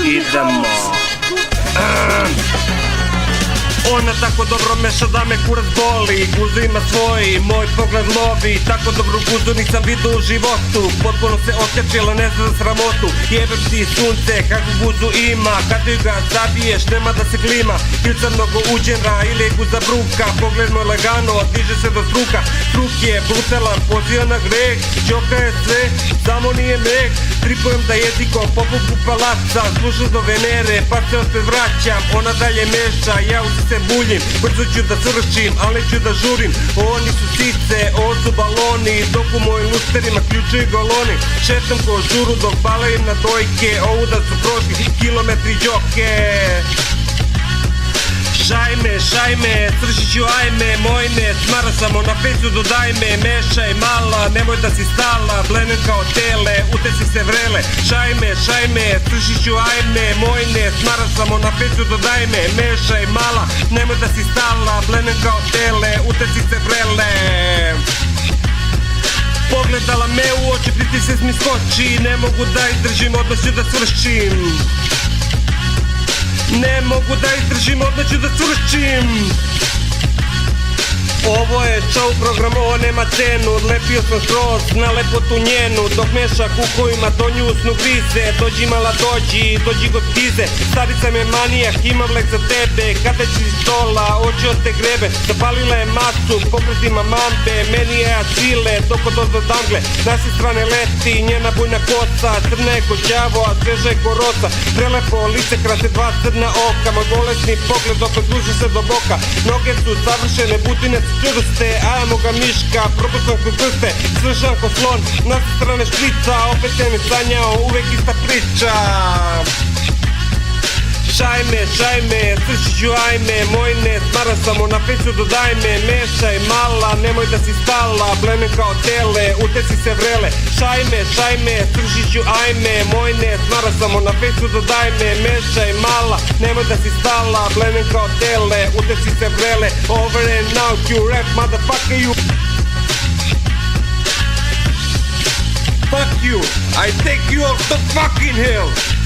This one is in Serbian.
Idemo. Ona tako dobro meša da me kurac boli. Guzu ima svoj, moj pogled lovi. Tako dobru guzu nisam vidio u životu. Potpuno se otkačila, ne zna za sramotu. Jebem ti sunce, kakvu guzu ima. Kad ju ga zabiješ, nema da se klima. Ili sam mnogo uđena, ili je guza bruka. Pogled moj lagano, diže se do struka. Struk je brutalan, poziva na greh. Čoka je sve, samo nije mek. Tripujem da jezikom popupu palaca. Slušam do Venere, pa se opet vraćam. Ona dalje meša, ja u se buljim. Brzo ću da cršim, ali ću da žurim. Oni su sice, ovo su baloni. Dok u mojim lusterima ključuju goloni. Šetam ko žuru dok balavim na dojke. Ovuda su prošli kilometri džoke. Šajme, cršiću ajme, mojne, smara samo na fejsu dodajme, mešaj mala, nemoj da si stala, blenem kao tele, utesi se vrele. Šajme, cršiću ajme, mojne, smara samo na fejsu dodajme, mešaj mala, nemoj da si stala, blenem kao tele, utesi se vrele. Pogledala me u oči, pritisak mi skoči, ne mogu da izdržim, odmah ću da svršim. Ne mogu da izdržim, odmah ću da crčim. Ovo je show program, ovo nema cenu. Odlepio sam skroz na lepotu njenu. Dok meša kukovima to njusnu grize. Dođi mala dođi god stize. Starica me manijak, imam lek za tebe. Kada će si stola, oči od te grebe. Zapalila je masu, pokretima mambe. Meni je acile, dok od ozda dangle. Na sve strane leti, njena bujna koca. Crna je ko đavo, a sveža je ko rosa. Prelepo lice, krase dva crna oka. Moj bolesni pogled opet duže se do boka. Noge su savršene, butine su čvrste, ajmo ga miška, propustam ko prste, slušam ko slon, na sve strane šprica, opet te mi sanjao, uvek ista priča. Šajme, cršiću ajme, mojne, smara samo na fejsu dodajme, mešaj mala, nemoj da si stala, blenem kao tele, utesi se vrele. Šajme, cršiću ajme, mojne, smara samo na fejsu dodajme, mešaj mala, nemoj da si stala, blenem kao tele, utesi se vrele. Over and out, you rap motherfucker, you. Fuck you, I take you off the fucking hill.